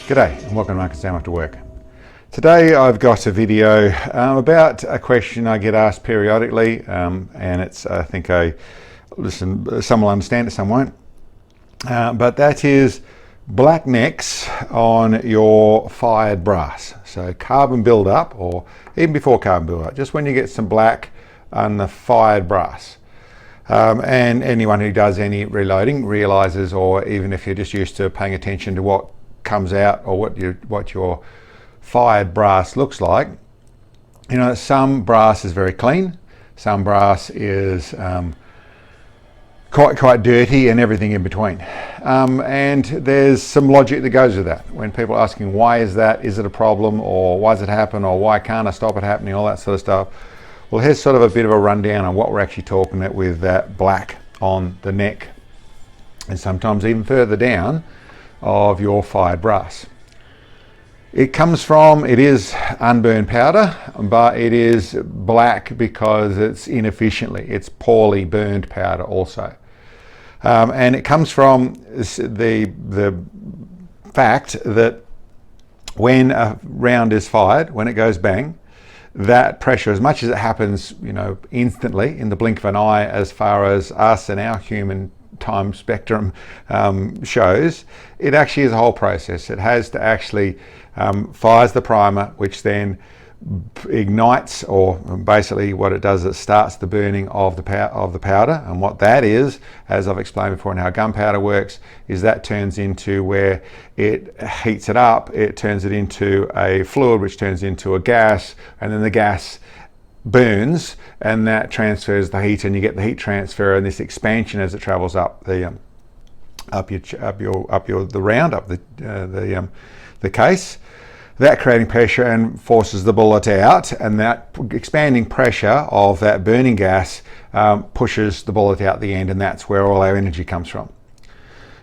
G'day and welcome to Mark and Sam After Work. Today I've got a video about a question I get asked periodically, and it's, I think, some will understand it, some won't. But that is black necks on your fired brass. So carbon buildup, or even before carbon buildup, just when you get some black on the fired brass. And anyone who does any reloading realizes, or even if you're just used to paying attention to what comes out or what your fired brass looks like, you know, some brass is very clean, some brass is quite dirty, and everything in between. And there's some logic that goes with that. When people are asking why is that, is it a problem, or why does it happen, or why can't I stop it happening, all that sort of stuff. Well, here's sort of a bit of a rundown on what we're actually talking about with that black on the neck, and sometimes even further down, of your fired brass. It is unburned powder, but it is black because it's it's poorly burned powder also. And it comes from the fact that when a round is fired, when it goes bang, that pressure, as much as it happens, you know, instantly in the blink of an eye, as far as us and our human time spectrum shows, it actually is a whole process. It has to actually fires the primer, which then ignites, or basically what it does, it starts the burning of the powder. And what that is, as I've explained before, and how gunpowder works, is that turns into, where it heats it up, it turns it into a fluid, which turns into a gas, and then the gas burns, and that transfers the heat, and you get the heat transfer and this expansion as it travels up the case, that creating pressure and forces the bullet out, and that expanding pressure of that burning gas pushes the bullet out the end, and that's where all our energy comes from.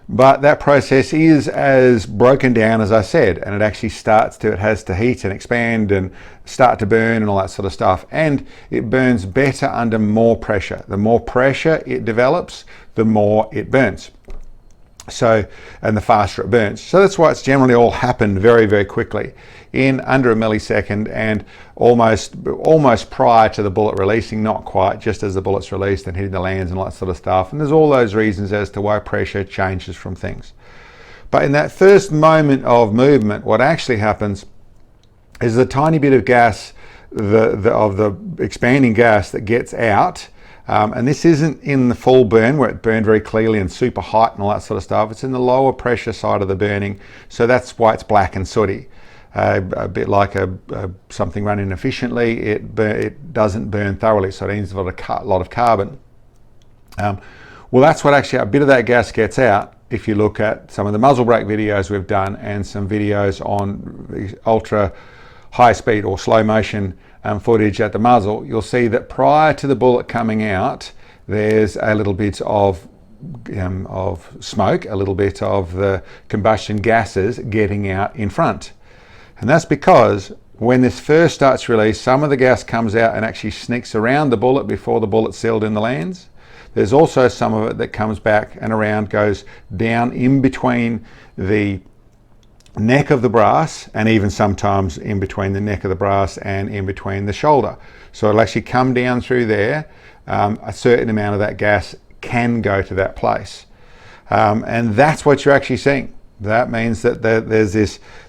But that process is as broken down as I said, and it actually it has to heat and expand and start to burn and all that sort of stuff. And it burns better under more pressure. The more pressure it develops, the more it burns. So, and the faster it burns. So that's why it's generally all happened very, very quickly, in under a millisecond, and almost prior to the bullet releasing, not quite, just as the bullet's released and hitting the lands and all that sort of stuff. And there's all those reasons as to why pressure changes from things. But in that first moment of movement, what actually happens is a tiny bit of gas, of the expanding gas, that gets out. And this isn't in the full burn where it burned very clearly and super hot and all that sort of stuff. It's in the lower pressure side of the burning, so that's why it's black and sooty. A bit like something running efficiently, it doesn't burn thoroughly, so it needs a lot of carbon. Well, that's what actually a bit of that gas gets out. If you look at some of the muzzle brake videos we've done, and some videos on ultra high speed or slow motion footage at the muzzle, you'll see that prior to the bullet coming out, there's a little bit of smoke, a little bit of the combustion gases getting out in front. And that's because when this first starts to release, some of the gas comes out and actually sneaks around the bullet before the bullet's sealed in the lands. There's also some of it that comes back and around, goes down in between the neck of the brass, and even sometimes in between the neck of the brass and in between the shoulder. So it'll actually come down through there. A certain amount of that gas can go to that place. And that's what you're actually seeing. That means that there's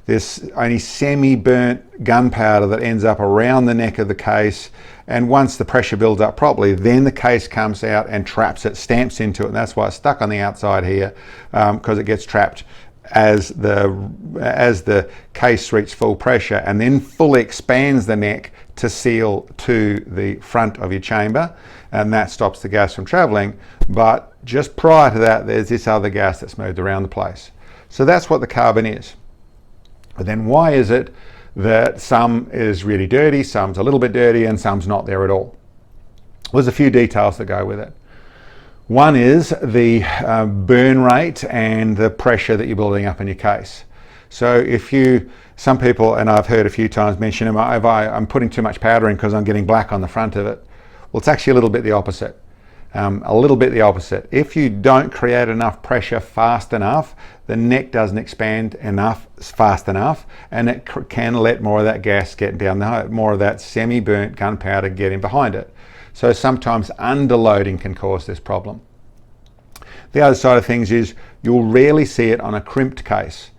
this only semi-burnt gunpowder that ends up around the neck of the case, and once the pressure builds up properly, then the case comes out and traps it, stamps into it, and that's why it's stuck on the outside here, because it gets trapped as the case reaches full pressure, and then fully expands the neck to seal to the front of your chamber, and that stops the gas from traveling. But just prior to that, there's this other gas that's moved around the place. So that's what the carbon is. But then why is it that some is really dirty, some's a little bit dirty, and some's not there at all? There's a few details that go with it. One is the burn rate and the pressure that you're building up in your case. So some people, and I've heard a few times mention, I'm putting too much powder in because I'm getting black on the front of it. Well, it's actually a little bit the opposite. A little bit the opposite. If you don't create enough pressure fast enough, the neck doesn't expand fast enough, and it can let more of that gas get down the hole, more of that semi-burnt gunpowder get in behind it. So sometimes underloading can cause this problem. The other side of things is you'll rarely see it on a crimped case.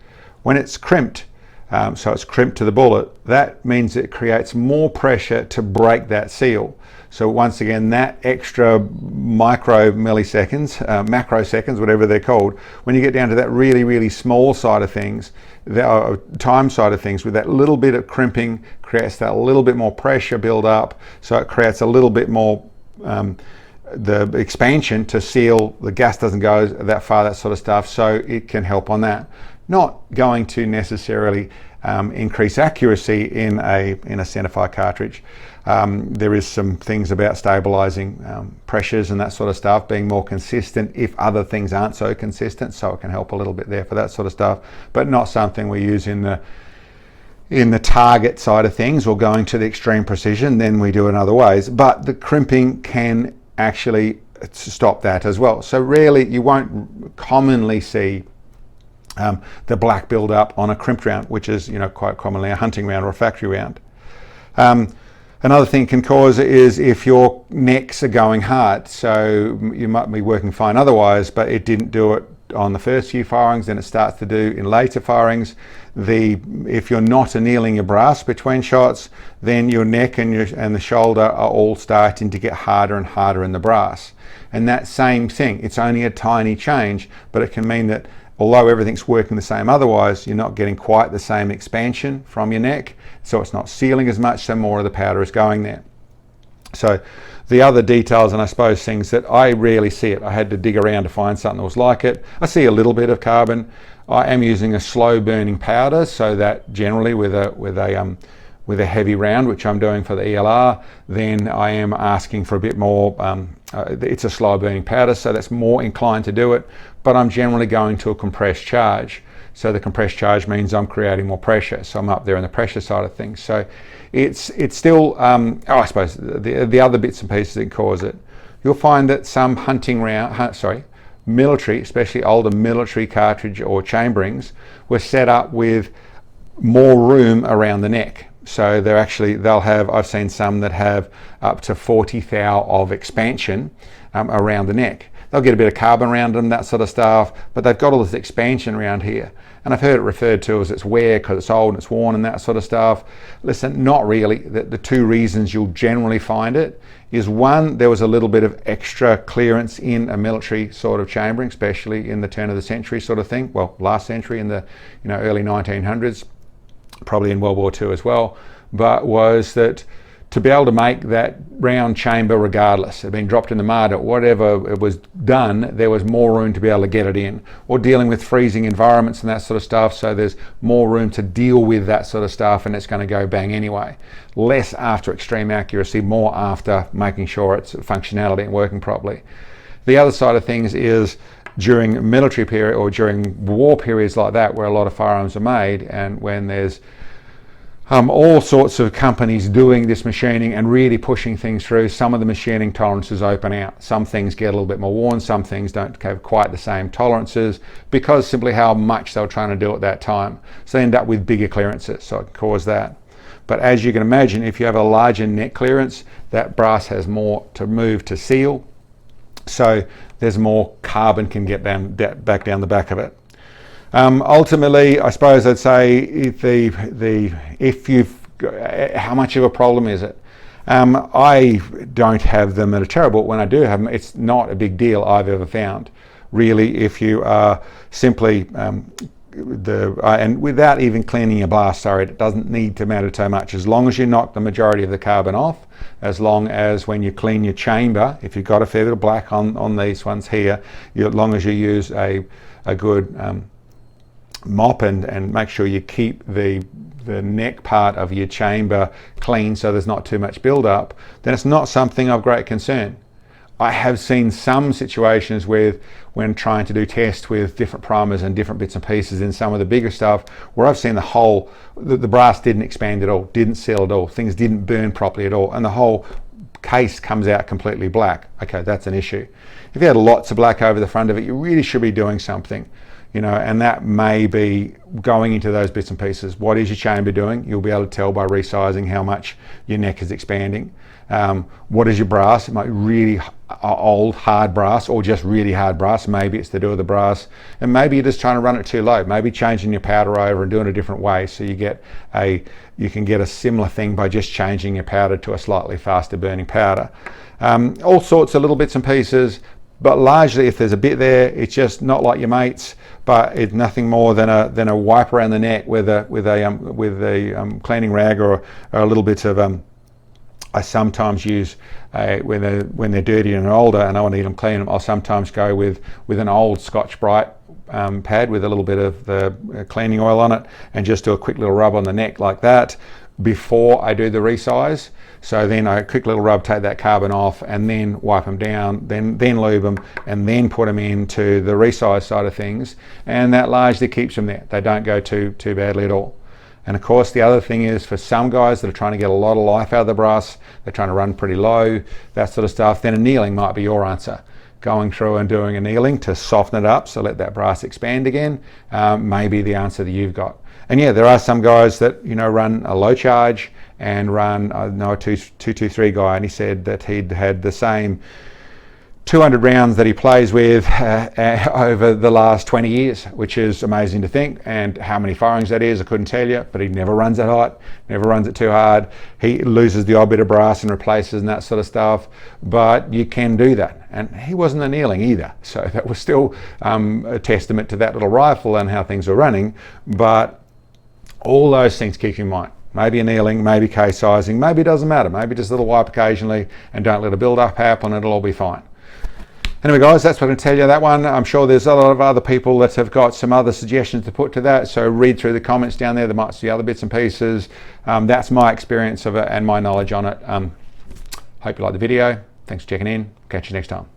When it's crimped, so it's crimped to the bullet, that means it creates more pressure to break that seal. So once again, that extra micro milliseconds, macroseconds, whatever they're called, when you get down to that really, really small side of things, the time side of things, with that little bit of crimping, creates that little bit more pressure build up, so it creates a little bit more the expansion to seal, the gas doesn't go that far, that sort of stuff, so it can help on that. Not going to necessarily increase accuracy in a centerfire cartridge. There is some things about stabilizing pressures and that sort of stuff, being more consistent if other things aren't so consistent, so it can help a little bit there for that sort of stuff, but not something we use in the target side of things, or going to the extreme precision. Then we do it in other ways, but the crimping can actually stop that as well. So rarely, you won't commonly see the black build-up on a crimped round, which is quite commonly a hunting round or a factory round. Another thing can cause it is if your necks are going hard. So you might be working fine otherwise, but it didn't do it on the first few firings, then it starts to do in later firings. If you're not annealing your brass between shots, then your neck and the shoulder are all starting to get harder and harder in the brass. And that same thing, it's only a tiny change, but it can mean that although everything's working the same otherwise, you're not getting quite the same expansion from your neck, so it's not sealing as much, so more of the powder is going there. So the other details, and I suppose things that I rarely see it, I had to dig around to find something that was like it. I see a little bit of carbon. I am using a slow burning powder, so that generally with a heavy round, which I'm doing for the ELR, then I am asking for a bit more. It's a slow burning powder, so that's more inclined to do it, but I'm generally going to a compressed charge. So the compressed charge means I'm creating more pressure, so I'm up there on the pressure side of things. So it's still, I suppose the other bits and pieces that cause it. You'll find that some military, especially older military cartridge or chamberings, were set up with more room around the neck. So they'll have, I've seen some that have up to 40 thou of expansion around the neck. They'll get a bit of carbon around them, that sort of stuff, but they've got all this expansion around here. And I've heard it referred to as it's wear because it's old and it's worn and that sort of stuff. Listen, not really. The two reasons you'll generally find it is, one, there was a little bit of extra clearance in a military sort of chambering, especially in the turn of the century sort of thing. Well, last century, in the early 1900s, probably in World War II as well, but was that to be able to make that round chamber regardless, it had been dropped in the mud or whatever it was done, there was more room to be able to get it in, or dealing with freezing environments and that sort of stuff, so there's more room to deal with that sort of stuff, and it's going to go bang anyway. Less after extreme accuracy, more after making sure it's functionality and working properly. The other side of things is during military period or during war periods like that, where a lot of firearms are made, and when there's all sorts of companies doing this machining and really pushing things through, some of the machining tolerances open out. Some things get a little bit more worn, some things don't have quite the same tolerances, because simply how much they were trying to do at that time. So they end up with bigger clearances, so it can cause that. But as you can imagine, if you have a larger neck clearance, that brass has more to move to seal, so there's more carbon can get back down the back of it. Ultimately, I suppose I'd say how much of a problem is it? I don't have them that are terrible. When I do have them, it's not a big deal I've ever found. Really, if you are simply and without even cleaning your blast, sorry, it doesn't need to matter too much. As long as you knock the majority of the carbon off, as long as when you clean your chamber, if you've got a fair bit of black on these ones here, as long as you use a good mop and make sure you keep the neck part of your chamber clean so there's not too much build-up, then it's not something of great concern. I have seen some situations when trying to do tests with different primers and different bits and pieces in some of the bigger stuff, where I've seen the brass didn't expand at all, didn't seal at all, things didn't burn properly at all, and the whole case comes out completely black, okay, that's an issue. If you had lots of black over the front of it, you really should be doing something, you know, and that may be going into those bits and pieces. What is your chamber doing? You'll be able to tell by resizing how much your neck is expanding. What is your brass? It might be really old, hard brass, or just really hard brass. Maybe it's to do with the brass, and maybe you're just trying to run it too low. Maybe changing your powder over and doing it a different way, so you can get a similar thing by just changing your powder to a slightly faster burning powder. All sorts of little bits and pieces, but largely if there's a bit there, it's just not like your mates, but it's nothing more than a wipe around the neck with a cleaning rag or a little bit of I sometimes use when they're dirty and older and I want to get them clean, I'll sometimes go with an old Scotch-Brite pad with a little bit of the cleaning oil on it, and just do a quick little rub on the neck like that before I do the resize. So then a quick little rub, take that carbon off, and then wipe them down, then lube them, and then put them into the resize side of things, and that largely keeps them there. They don't go too badly at all. And of course, the other thing is, for some guys that are trying to get a lot of life out of the brass, they're trying to run pretty low, that sort of stuff, then annealing might be your answer. Going through and doing annealing to soften it up, so let that brass expand again, may be the answer that you've got. And yeah, there are some guys that, you know, run a low charge and run, I know a 223 guy, and he said that he'd had the same 200 rounds that he plays with over the last 20 years, which is amazing to think. And how many firings that is, I couldn't tell you, but he never runs it hot, never runs it too hard. He loses the odd bit of brass and replaces and that sort of stuff, but you can do that. And he wasn't annealing either, so that was still a testament to that little rifle and how things were running. But all those things keep in mind. Maybe annealing, maybe case sizing, maybe it doesn't matter. Maybe just a little wipe occasionally and don't let a build-up happen, it'll all be fine. Anyway guys, that's what I can tell you that one. I'm sure there's a lot of other people that have got some other suggestions to put to that, so read through the comments down there. There might be other bits and pieces. That's my experience of it and my knowledge on it. Hope you like the video. Thanks for checking in. Catch you next time.